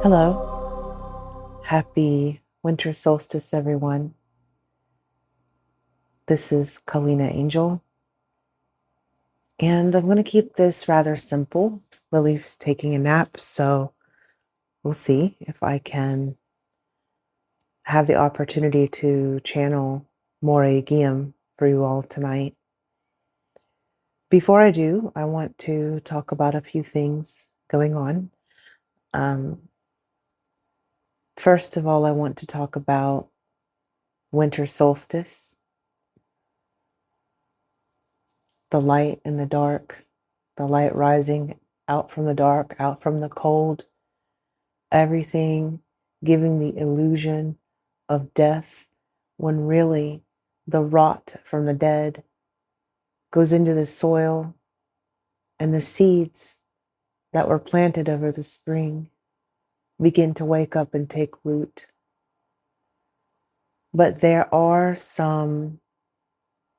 Hello, happy winter solstice, everyone. This is Kalina Angel, and I'm going to keep this rather simple. Lily's taking a nap, so we'll see if I can have the opportunity to channel Moraegiam for you all tonight. Before I do, I want to talk about a few things going on. First of all, I want to talk about winter solstice, the light and the dark, the light rising out from the dark, out from the cold, everything giving the illusion of death when really the rot from the dead goes into the soil and the seeds that were planted over the spring begin to wake up and take root. But there are some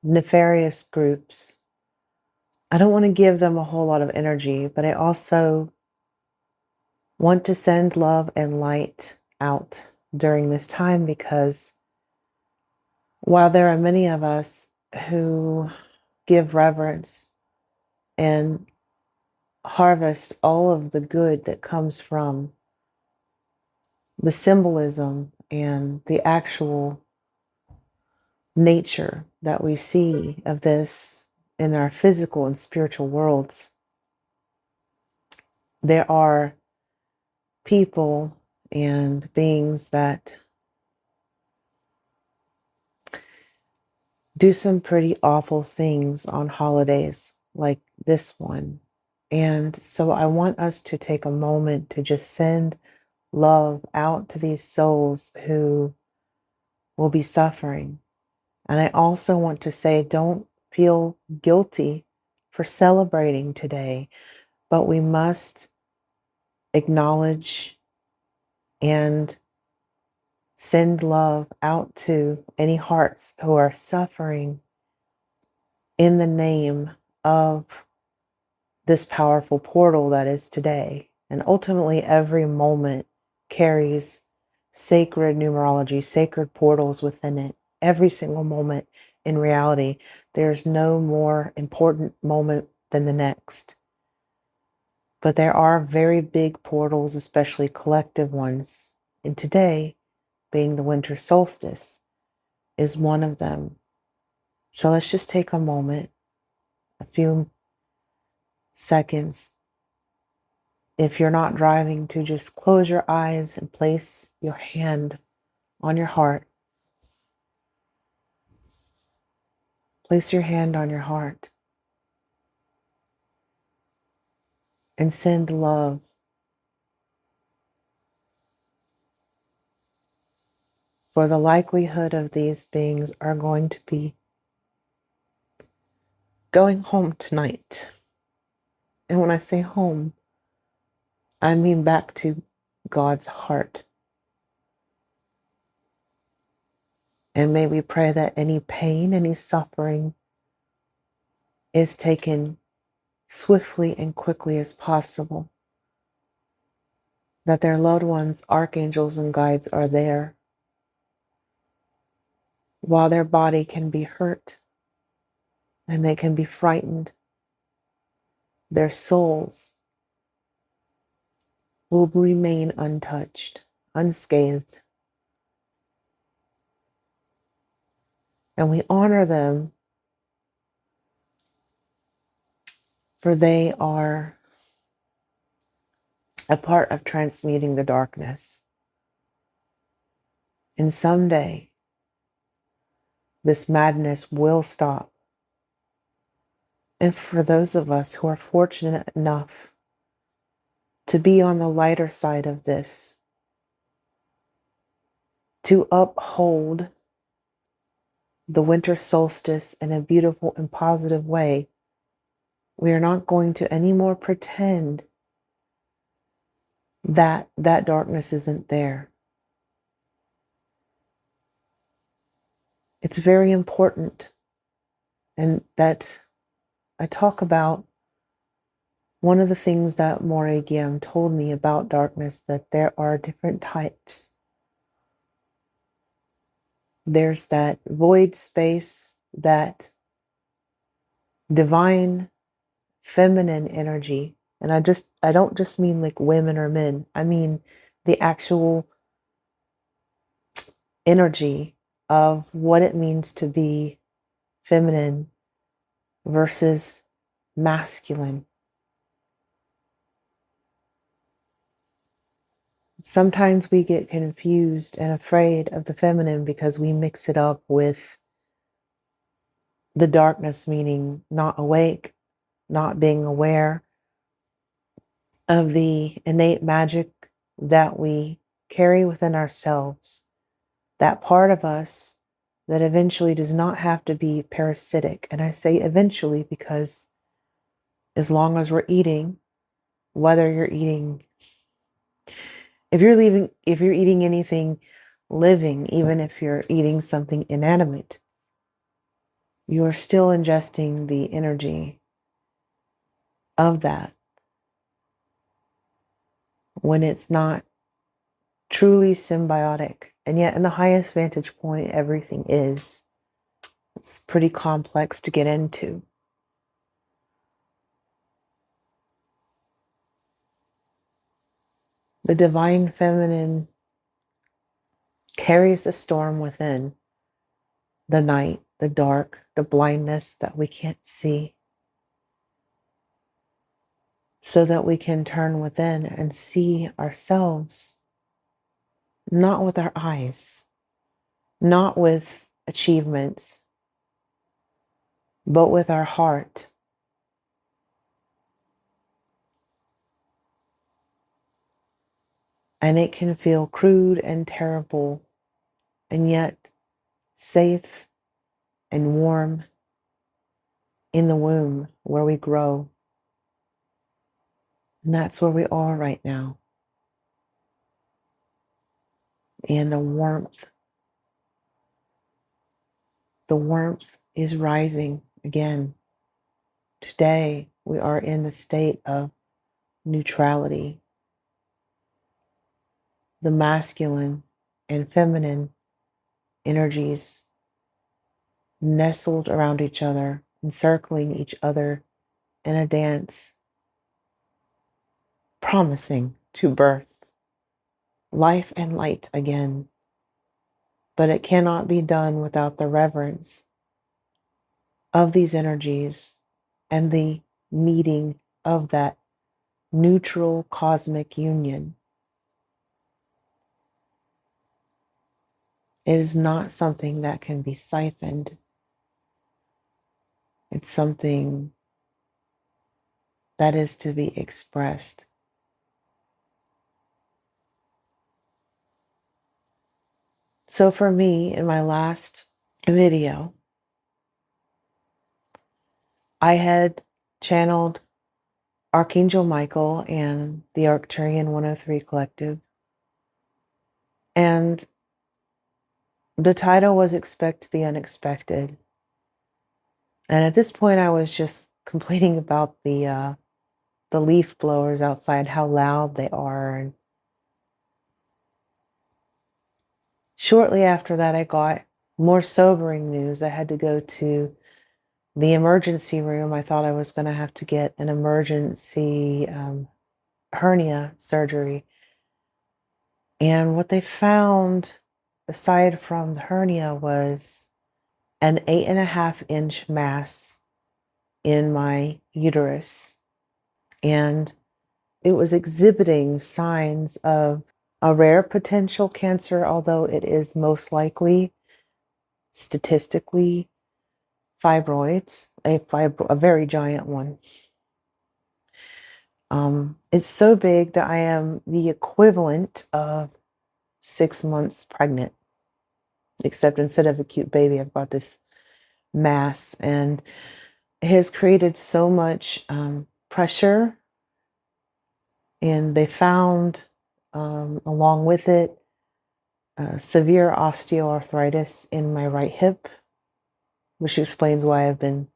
nefarious groups. I don't want to give them a whole lot of energy, but I also want to send love and light out during this time, because while there are many of us who give reverence and harvest all of the good that comes from the symbolism and the actual nature that we see of this in our physical and spiritual worlds, there are people and beings that do some pretty awful things on holidays like this one. And so I want us to take a moment to just send love out to these souls who will be suffering. And I also want to say, don't feel guilty for celebrating today, but we must acknowledge and send love out to any hearts who are suffering in the name of this powerful portal that is today. And ultimately, every moment carries sacred numerology, sacred portals within it. Every single moment in reality, there's no more important moment than the next. But there are very big portals, especially collective ones. And today, being the winter solstice, is one of them. So let's just take a moment, a few seconds. If you're not driving, to just close your eyes and place your hand on your heart. Place your hand on your heart and send love. For the likelihood of these beings are going to be going home tonight. And when I say home, I mean back to God's heart. And may we pray that any pain, any suffering is taken swiftly and quickly as possible. That their loved ones, archangels and guides are there. While their body can be hurt and they can be frightened, their souls will remain untouched, unscathed. And we honor them, for they are a part of transmuting the darkness. And someday, this madness will stop. And for those of us who are fortunate enough to be on the lighter side of this, to uphold the winter solstice in a beautiful and positive way, we are not going to anymore pretend that that darkness isn't there. It's very important, and that I talk about One of the things that Moraegiam told me about darkness, that there are different types. There's that void space, that divine feminine energy. And I don't just mean like women or men. I mean the actual energy of what it means to be feminine versus masculine. Sometimes we get confused and afraid of the feminine because we mix it up with the darkness, meaning not awake, not being aware of the innate magic that we carry within ourselves, that part of us that eventually does not have to be parasitic. And I say eventually because as long as we're eating, whether you're eating, if you're eating anything living, even if you're eating something inanimate, you are still ingesting the energy of that when it's not truly symbiotic. And yet, in the highest vantage point, everything is. It's pretty complex to get into. The divine feminine carries the storm within, the night, the dark, the blindness that we can't see, so that we can turn within and see ourselves, not with our eyes, not with achievements, but with our heart. And it can feel crude and terrible, and yet safe and warm in the womb where we grow. And that's where we are right now. And the warmth is rising again. Today, we are in the state of neutrality. The masculine and feminine energies nestled around each other, encircling each other in a dance, promising to birth life and light again. But it cannot be done without the reverence of these energies and the meeting of that neutral cosmic union. It is not something that can be siphoned. It's something that is to be expressed. So for me, in my last video, I had channeled Archangel Michael and the Arcturian 103 Collective. And the title was Expect the Unexpected. And at this point, I was just complaining about the leaf blowers outside, how loud they are. And shortly after that, I got more sobering news. I had to go to the emergency room. I thought I was going to have to get an emergency hernia surgery. And what they found, aside from the hernia, was an 8.5-inch mass in my uterus. And it was exhibiting signs of a rare potential cancer, although it is most likely, statistically, fibroids, a very giant one. It's so big that I am the equivalent of 6 months pregnant, except instead of a cute baby, I've got this mass, and it has created so much pressure. And they found, along with it, severe osteoarthritis in my right hip, which explains why I've been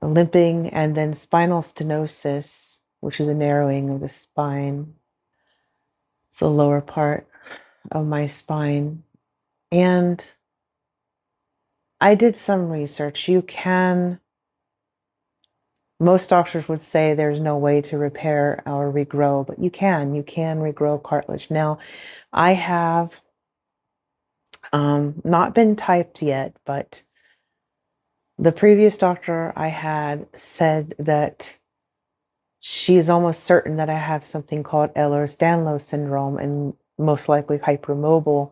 limping, and then spinal stenosis, which is a narrowing of the spine. It's the lower part of my spine. And I did some research. Most doctors would say there's no way to repair or regrow, but you can regrow cartilage. Now, I have not been typed yet, but the previous doctor I had said that she is almost certain that I have something called Ehlers-Danlos syndrome and most likely hypermobile.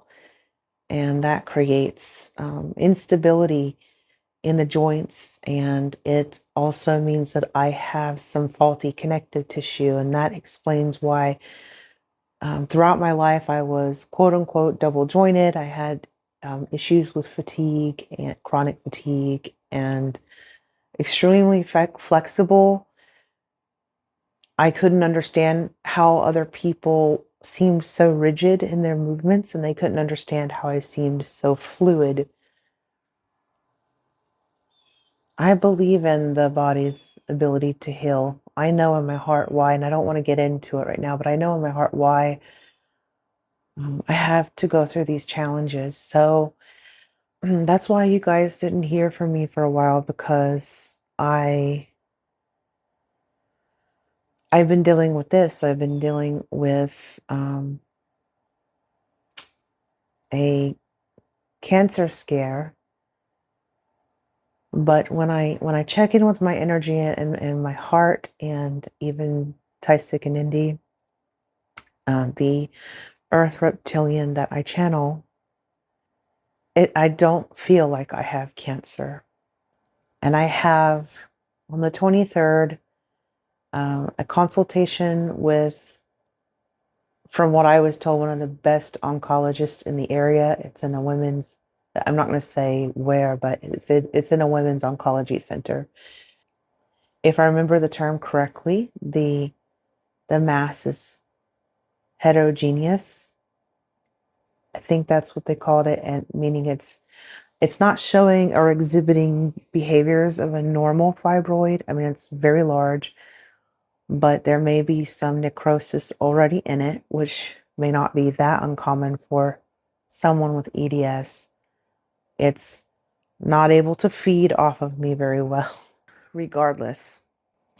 And that creates instability in the joints. And it also means that I have some faulty connective tissue. And that explains why throughout my life I was quote unquote double jointed. I had issues with fatigue and chronic fatigue and extremely flexible. I couldn't understand how other people seemed so rigid in their movements, and they couldn't understand how I seemed so fluid. I believe in the body's ability to heal. I know in my heart why, and I don't want to get into it right now, but I know in my heart why I have to go through these challenges. So that's why you guys didn't hear from me for a while, because I've been dealing with this. I've been dealing with a cancer scare. But when I check in with my energy and my heart, and even Taisik and Indy, the earth reptilian that I channel, I don't feel like I have cancer. And I have on the 23rd a consultation with, from what I was told, one of the best oncologists in the area. It's in a women's, I'm not going to say where, but it's in a women's oncology center. If I remember the term correctly, the mass is heterogeneous. I think that's what they called it, and meaning it's not showing or exhibiting behaviors of a normal fibroid. I mean, it's very large, but there may be some necrosis already in it, which may not be that uncommon for someone with EDS. It's not able to feed off of me very well. Regardless,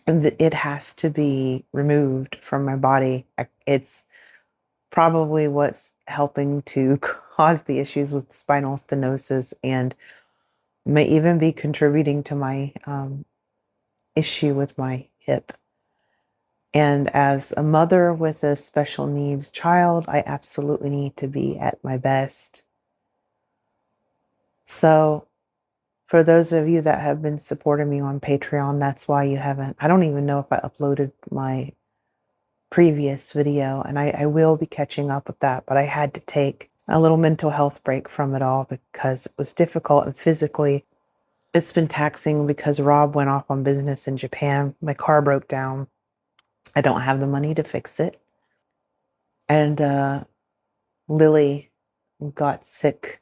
it has to be removed from my body. It's probably what's helping to cause the issues with spinal stenosis, and may even be contributing to my issue with my hip. And as a mother with a special needs child, I absolutely need to be at my best. So for those of you that have been supporting me on Patreon, that's why you haven't, I don't even know if I uploaded my previous video, and I will be catching up with that, but I had to take a little mental health break from it all because it was difficult, and physically it's been taxing because Rob went off on business in Japan. My car broke down. I don't have the money to fix it. And Lily got sick,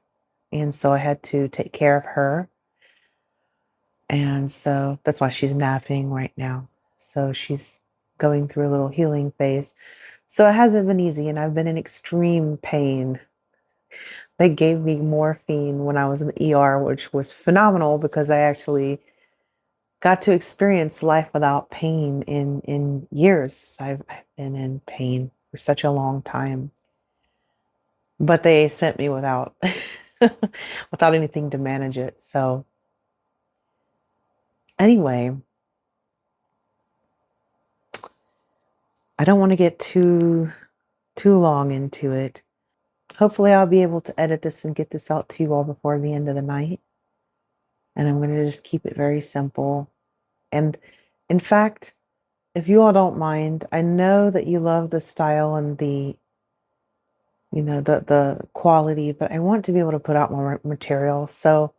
and so I had to take care of her. And so that's why she's napping right now. So she's going through a little healing phase. So it hasn't been easy, and I've been in extreme pain. They gave me morphine when I was in the ER, which was phenomenal because I actually got to experience life without pain in years. I've been in pain for such a long time. But they sent me without without anything to manage it. So anyway, I don't want to get too long into it. Hopefully I'll be able to edit this and get this out to you all before the end of the night. And I'm going to just keep it very simple. And in fact, if you all don't mind, I know that you love the style and the, you know, the quality, but I want to be able to put out more material. So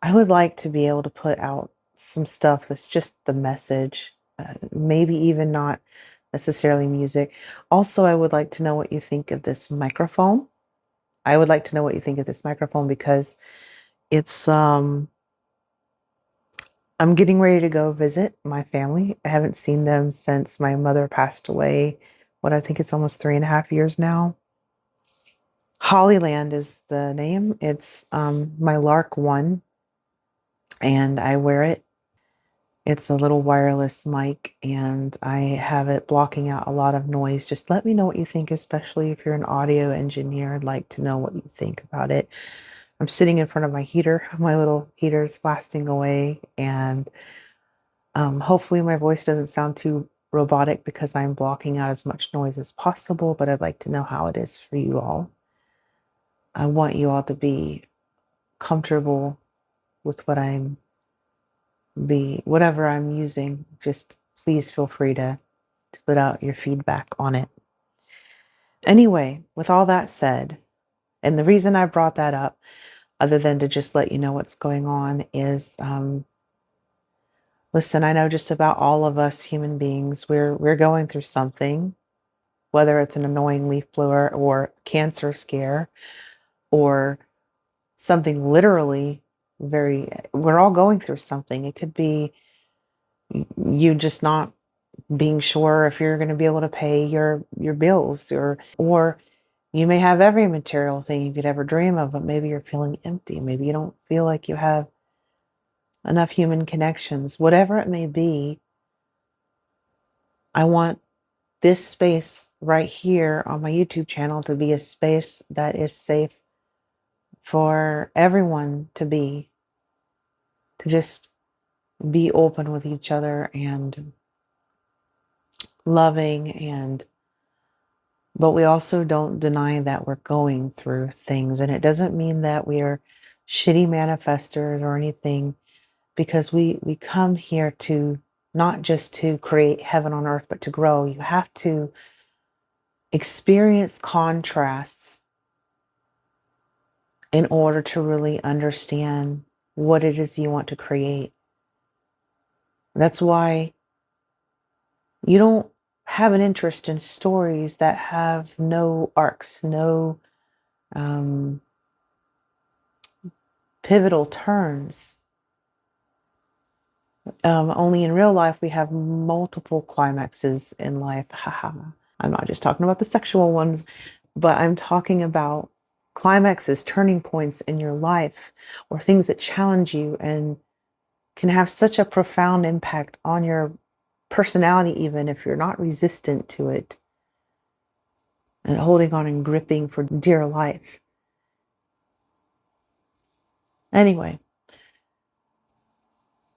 I would like to be able to put out some stuff that's just the message, maybe even not necessarily music. Also, I would like to know what you think of this microphone. I would like to know what you think of this microphone because it's, I'm getting ready to go visit my family. I haven't seen them since my mother passed away. What, I think it's almost 3.5 years now. Hollyland is the name. It's my Lark One, and I wear it. It's a little wireless mic, and I have it blocking out a lot of noise. Just let me know what you think, especially if you're an audio engineer. I'd like to know what you think about it. I'm sitting in front of my heater. My little heater's blasting away, and hopefully my voice doesn't sound too robotic because I'm blocking out as much noise as possible, but I'd like to know how it is for you all. I want you all to be comfortable with whatever I'm using. Just please feel free to put out your feedback on it. Anyway, with all that said, and the reason I brought that up, other than to just let you know what's going on, is listen, I know just about all of us human beings, we're going through something, whether it's an annoying leaf blower or cancer scare or something literally we're all going through something. It could be you just not being sure if you're going to be able to pay your bills, or you may have every material thing you could ever dream of, but maybe you're feeling empty. Maybe you don't feel like you have enough human connections. Whatever it may be, I want this space right here on my YouTube channel to be a space that is safe for everyone to just be open with each other and loving, but we also don't deny that we're going through things. And it doesn't mean that we are shitty manifestors or anything, because we come here to not just to create heaven on earth, but to grow. You have to experience contrasts in order to really understand what it is you want to create. That's why you don't have an interest in stories that have no arcs, no pivotal turns. Only in real life we have multiple climaxes in life. Haha. I'm not just talking about the sexual ones, but I'm talking about climaxes, turning points in your life, or things that challenge you and can have such a profound impact on your personality, even if you're not resistant to it and holding on and gripping for dear life. Anyway,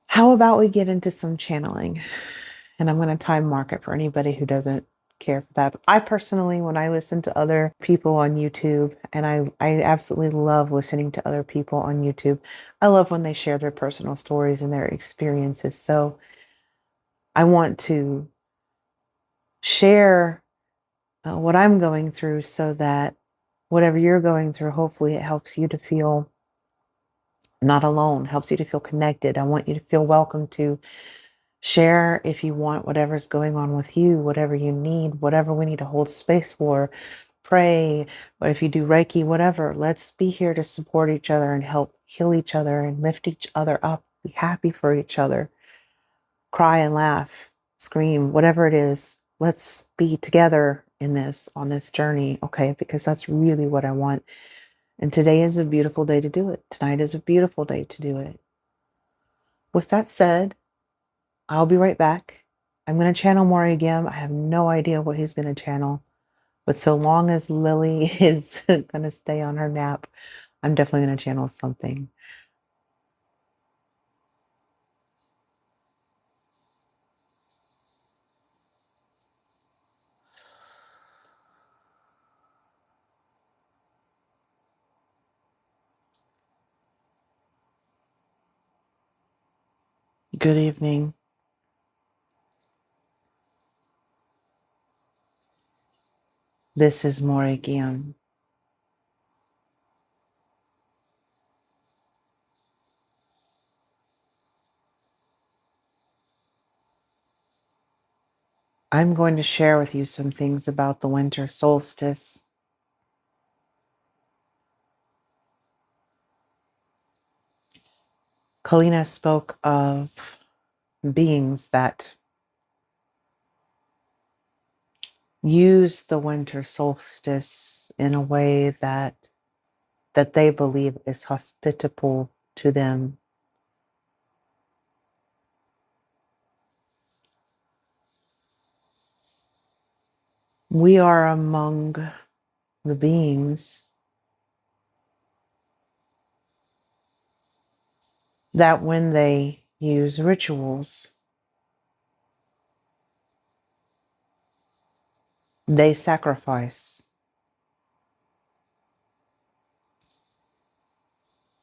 how about we get into some channeling? And I'm going to time mark it for anybody who doesn't care for that. But I personally, when I listen to other people on YouTube, and I absolutely love listening to other people on YouTube, I love when they share their personal stories and their experiences. So I want to share what I'm going through so that whatever you're going through, hopefully it helps you to feel not alone, helps you to feel connected. I want you to feel welcome to share if you want whatever's going on with you, whatever you need, whatever we need to hold space for, pray, or if you do Reiki, whatever. Let's be here to support each other and help heal each other and lift each other up, be happy for each other, cry and laugh, scream, whatever it is. Let's be together in this, on this journey, okay? Because that's really what I want. And today is a beautiful day to do it. Tonight is a beautiful day to do it. With that said, I'll be right back. I'm going to channel Moraegiam. I have no idea what he's going to channel, but so long as Lily is going to stay on her nap, I'm definitely going to channel something. Good evening. This is Moraegiam. I'm going to share with you some things about the winter solstice. Kalina spoke of beings that use the winter solstice in a way that they believe is hospitable to them. We are among the beings that when they use rituals, they sacrifice.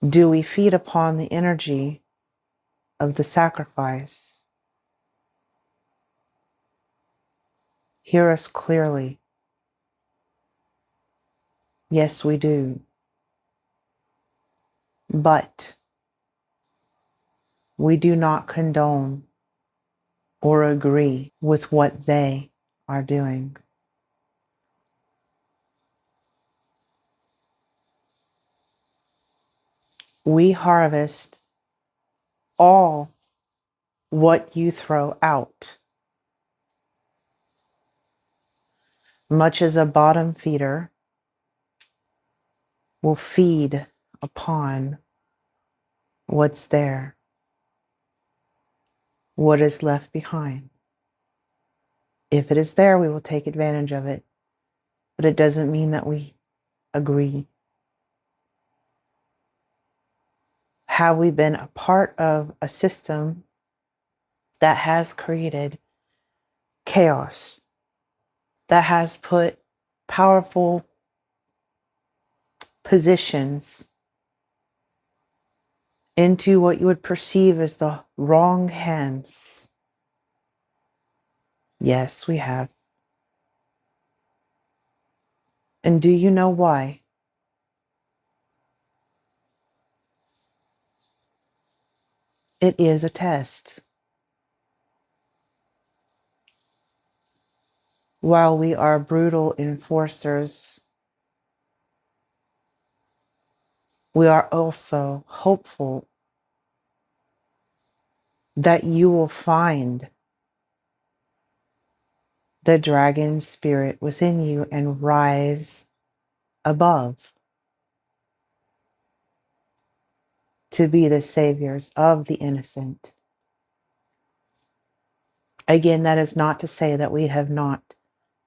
Do we feed upon the energy of the sacrifice? Hear us clearly. Yes, we do. But we do not condone or agree with what they are doing. We harvest all what you throw out. Much as a bottom feeder will feed upon what's there, what is left behind. If it is there, we will take advantage of it, but it doesn't mean that we agree. Have we been a part of a system that has created chaos, that has put powerful positions into what you would perceive as the wrong hands? Yes, we have. And do you know why? It is a test. While we are brutal enforcers, we are also hopeful that you will find the dragon spirit within you and rise above to be the saviors of the innocent. Again, that is not to say that we have not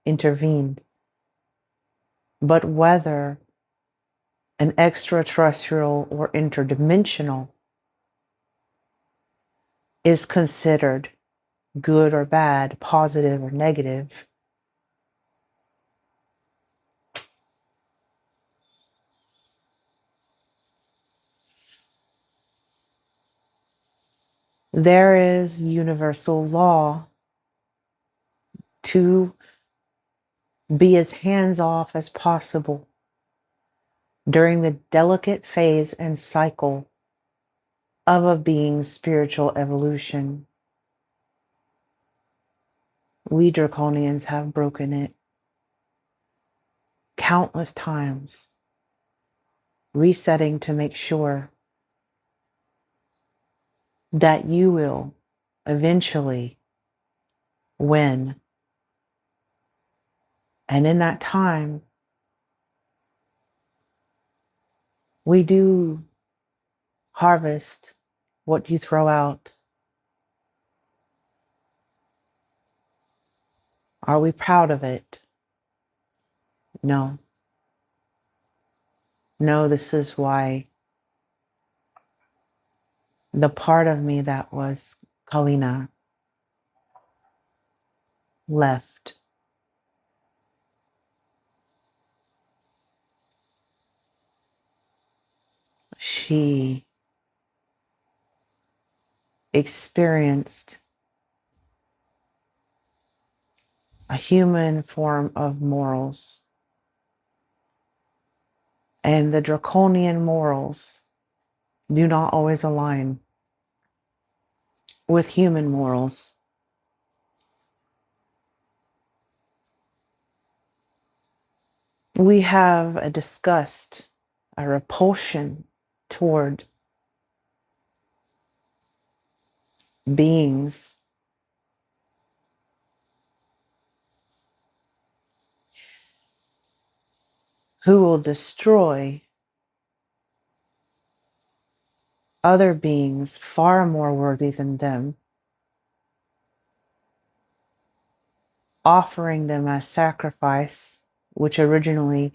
intervened, but whether an extraterrestrial or interdimensional is considered good or bad, positive or negative, there is universal law to be as hands-off as possible during the delicate phase and cycle of a being's spiritual evolution. We Draconians have broken it countless times, resetting to make sure that you will eventually win. And in that time, we do harvest what you throw out. Are we proud of it? No. No, this is why the part of me that was Kalina left. She experienced a human form of morals, and the draconian morals do not always align with human morals. We have a disgust, a repulsion toward beings who will destroy other beings far more worthy than them, offering them as sacrifice, which originally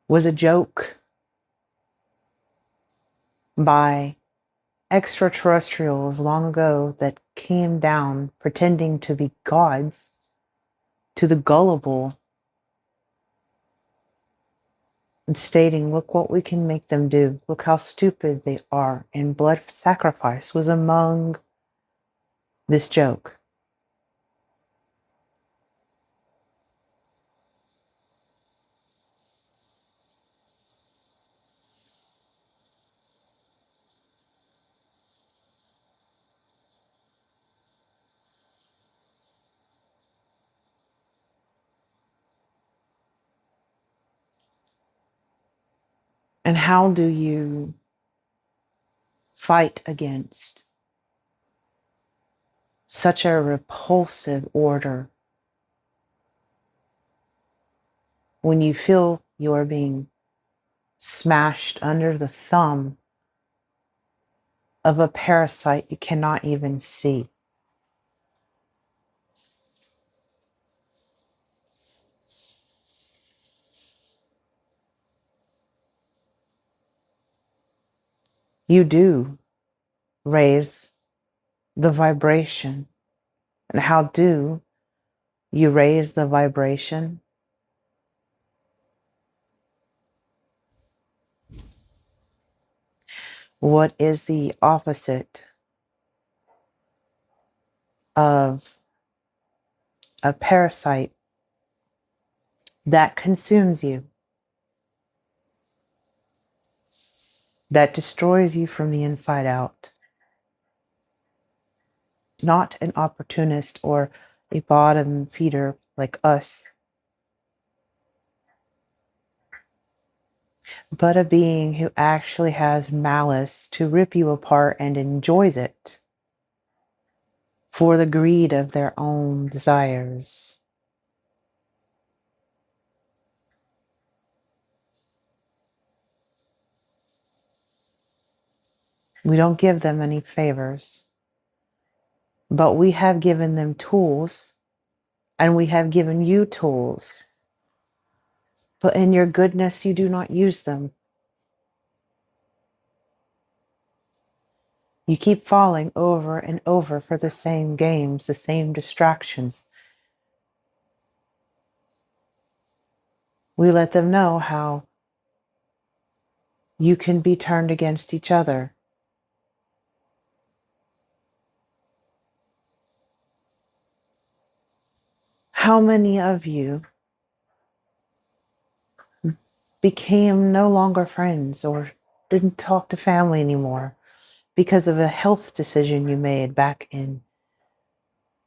was a joke by extraterrestrials long ago that came down pretending to be gods to the gullible and stating, look what we can make them do. Look how stupid they are. And blood sacrifice was among this joke. And how do you fight against such a repulsive order when you feel you're being smashed under the thumb of a parasite you cannot even see? You do raise the vibration. And how do you raise the vibration? What is the opposite of a parasite that consumes you, that destroys you from the inside out? Not an opportunist or a bottom feeder like us, but a being who actually has malice to rip you apart and enjoys it for the greed of their own desires. We don't give them any favors, but we have given them tools, and we have given you tools. But in your goodness, you do not use them. You keep falling over and over for the same games, the same distractions. We let them know how you can be turned against each other. How many of you became no longer friends or didn't talk to family anymore because of a health decision you made back in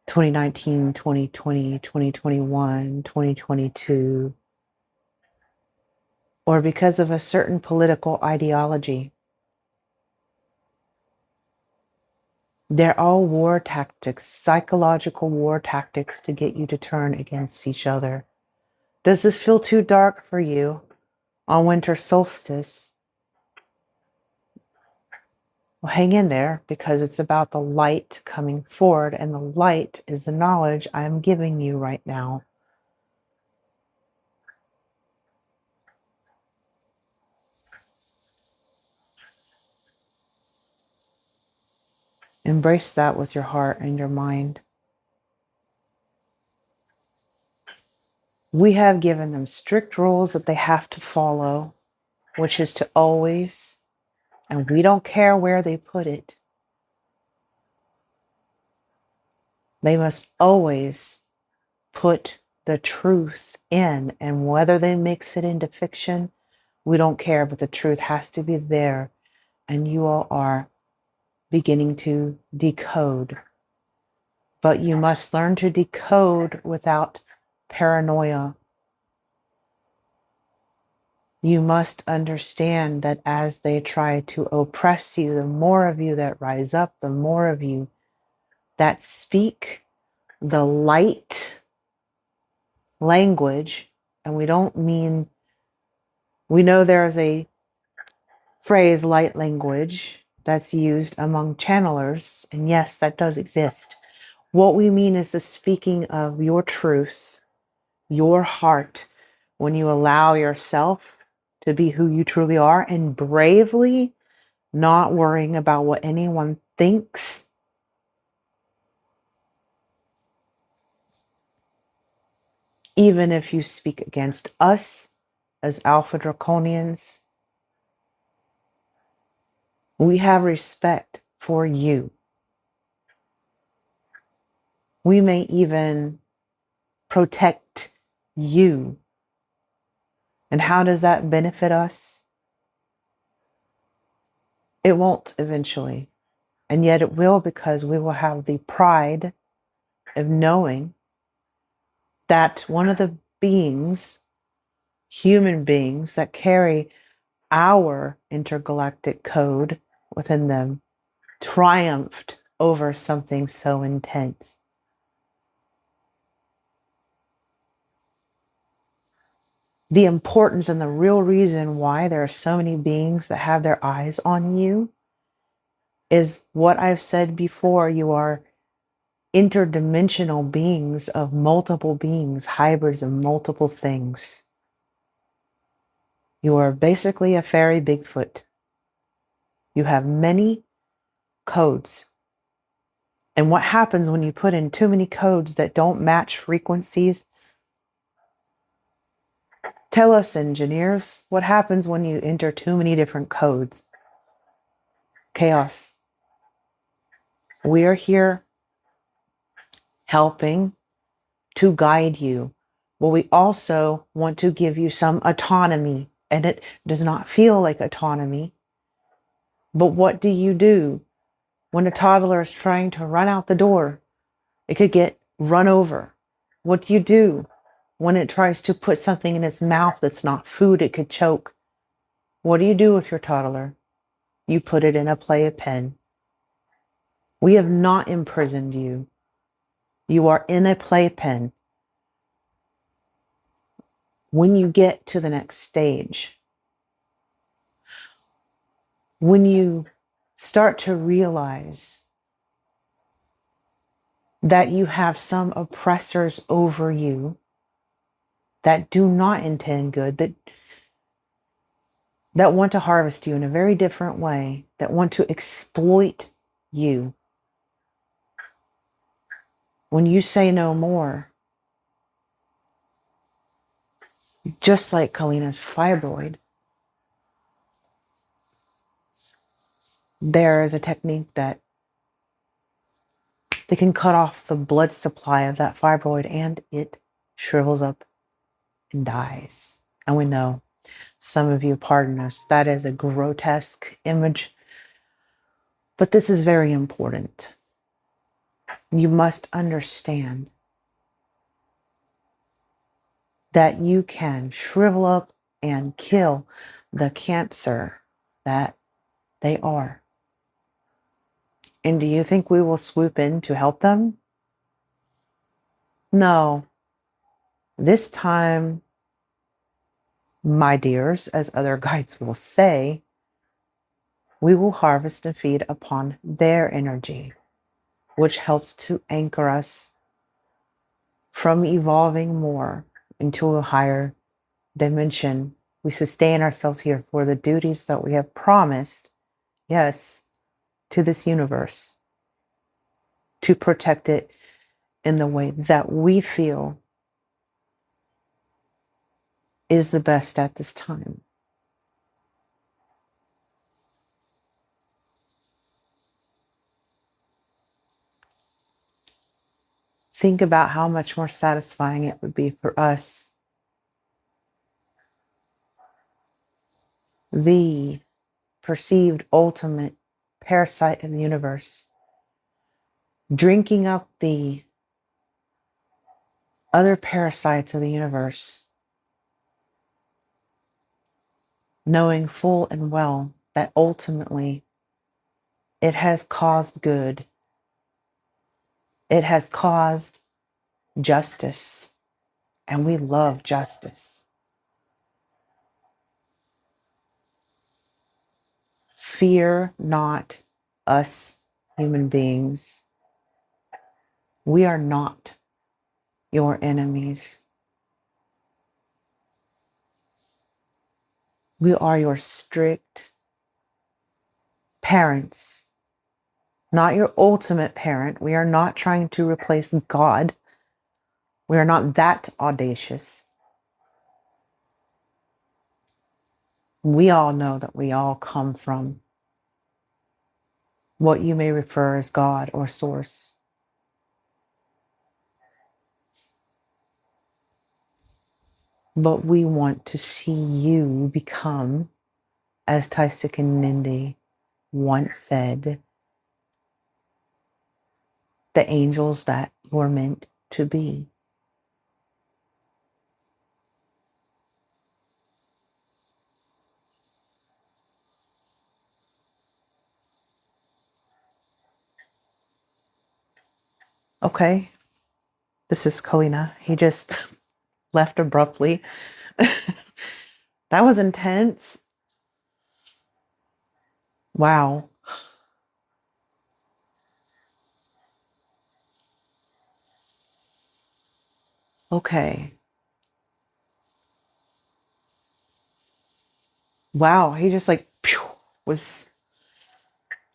2019, 2020, 2021, 2022, or because of a certain political ideology? They're all war tactics, psychological war tactics to get you to turn against each other. Does this feel too dark for you on Winter Solstice? Well, hang in there, because it's about the light coming forward, and the light is the knowledge I am giving you right now. Embrace that with your heart and your mind. We have given them strict rules that they have to follow, which is to always, and we don't care where they put it, they must always put the truth in, and whether they mix it into fiction, we don't care, but the truth has to be there, and you all are beginning to decode. But you must learn to decode without paranoia. You must understand that as they try to oppress you, the more of you that rise up, the more of you that speak the light language. And we don't mean, we know there's a phrase, light language, that's used among channelers. And yes, that does exist. What we mean is the speaking of your truth, your heart, when you allow yourself to be who you truly are and bravely not worrying about what anyone thinks. Even if you speak against us as Alpha Draconians, we have respect for you. We may even protect you. And how does that benefit us? It won't eventually. And yet it will, because we will have the pride of knowing that one of the beings, human beings that carry our intergalactic code within them, triumphed over something so intense. The importance and the real reason why there are so many beings that have their eyes on you is what I've said before. You are interdimensional beings of multiple beings, hybrids of multiple things. You are basically a fairy Bigfoot. You have many codes. And what happens when you put in too many codes that don't match frequencies? Tell us, engineers, what happens when you enter too many different codes? Chaos. We are here helping to guide you. But we also want to give you some autonomy. And it does not feel like autonomy. But what do you do when a toddler is trying to run out the door? It could get run over. What do you do when it tries to put something in its mouth that's not food? It could choke. What do you do with your toddler? You put it in a playpen. We have not imprisoned you. You are in a playpen. When you get to the next stage, when you start to realize that you have some oppressors over you that do not intend good, that want to harvest you in a very different way, that want to exploit you. When you say no more, just like Kalina's fibroid, there is a technique that they can cut off the blood supply of that fibroid and it shrivels up and dies. And we know, some of you pardon us, that is a grotesque image, but this is very important. You must understand that you can shrivel up and kill the cancer that they are. And do you think we will swoop in to help them? No. This time, my dears, as other guides will say, we will harvest and feed upon their energy, which helps to anchor us from evolving more into a higher dimension. We sustain ourselves here for the duties that we have promised, yes, to this universe, to protect it in the way that we feel is the best at this time. Think about how much more satisfying it would be for us, the perceived ultimate parasite of the universe, drinking up the other parasites of the universe, knowing full and well that ultimately it has caused good. It has caused justice, and we love justice. Fear not us human beings. We are not your enemies. We are your strict parents, not your ultimate parent. We are not trying to replace God. We are not that audacious. We all know that we all come from what you may refer as God or source. But we want to see you become, as Taisik Nindi once said, the angels that you're meant to be. Okay, this is Kalina. He just left abruptly. That was intense. Wow. Okay. Wow. He just like phew, was,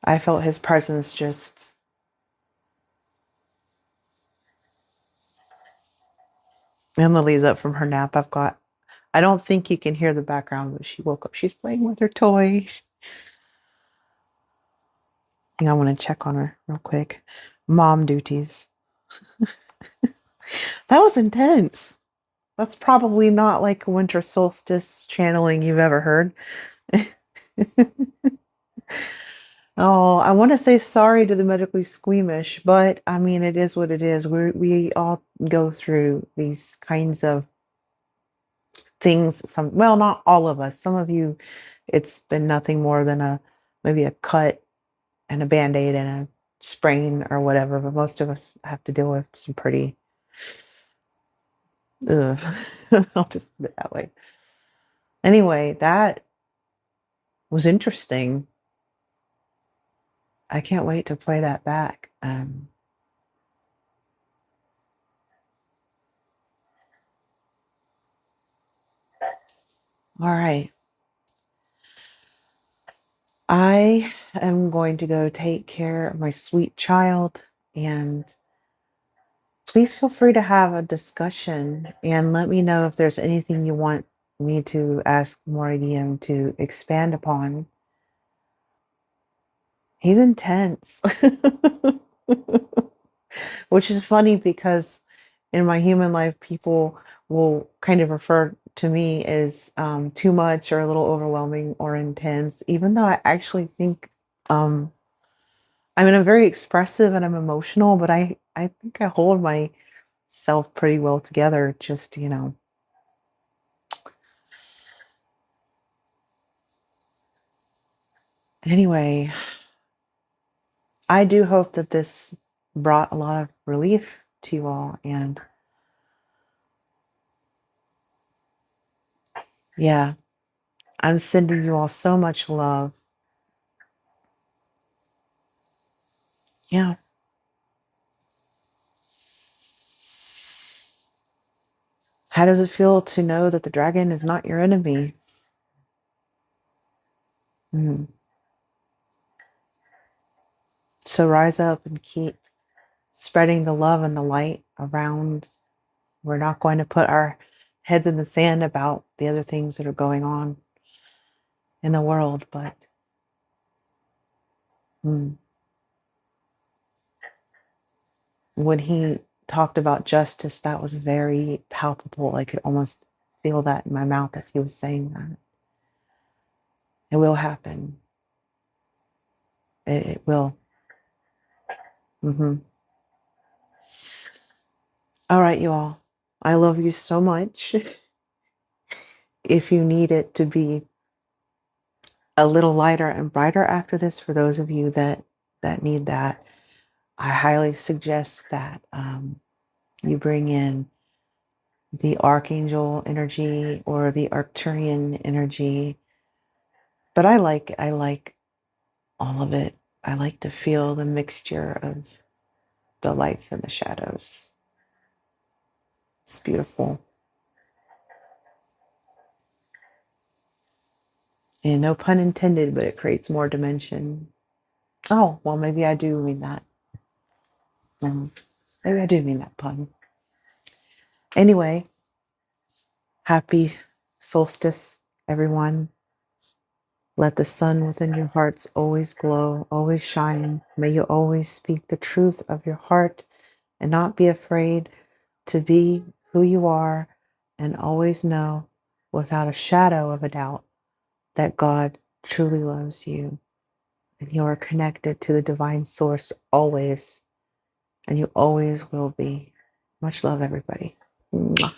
I felt his presence just. And Lily's up from her nap. I don't think you can hear the background, but she woke up. She's playing with her toys. I think I want to check on her real quick. Mom duties. That was intense. That's probably not like a Winter Solstice channeling you've ever heard. Oh, I want to say sorry to the medically squeamish, but I mean, it is what it is. We all go through these kinds of things. Well, not all of us. Some of you, it's been nothing more than maybe a cut and a Band-Aid and a sprain or whatever, but most of us have to deal with some pretty, ugh. I'll just put it that way. Anyway, that was interesting. I can't wait to play that back. All right. I am going to go take care of my sweet child, and please feel free to have a discussion and let me know if there's anything you want me to ask Moraegiam to expand upon. He's intense. Which is funny because in my human life, people will kind of refer to me as too much or a little overwhelming or intense, even though I actually think um, I'm very expressive and I'm emotional, but I think I hold myself pretty well together. Just, Anyway, I do hope that this brought a lot of relief to you all. And yeah, I'm sending you all so much love. Yeah. How does it feel to know that the dragon is not your enemy? Mm. So rise up and keep spreading the love and the light around. We're not going to put our heads in the sand about the other things that are going on in the world, but when he talked about justice, that was very palpable. I could almost feel that in my mouth as he was saying that. It will happen. It will. All right, you all. I love you so much. If you need it to be a little lighter and brighter after this, for those of you that need that, I highly suggest that you bring in the Archangel energy or the Arcturian energy. But I like all of it. I like to feel the mixture of the lights and the shadows. It's beautiful. And no pun intended, but it creates more dimension. Oh, well, maybe I do mean that. Maybe I do mean that pun. Anyway, happy solstice, everyone. Let the sun within your hearts always glow, always shine. May you always speak the truth of your heart and not be afraid to be who you are, and always know without a shadow of a doubt that God truly loves you and you are connected to the divine source always, and you always will be. Much love, everybody. Mwah.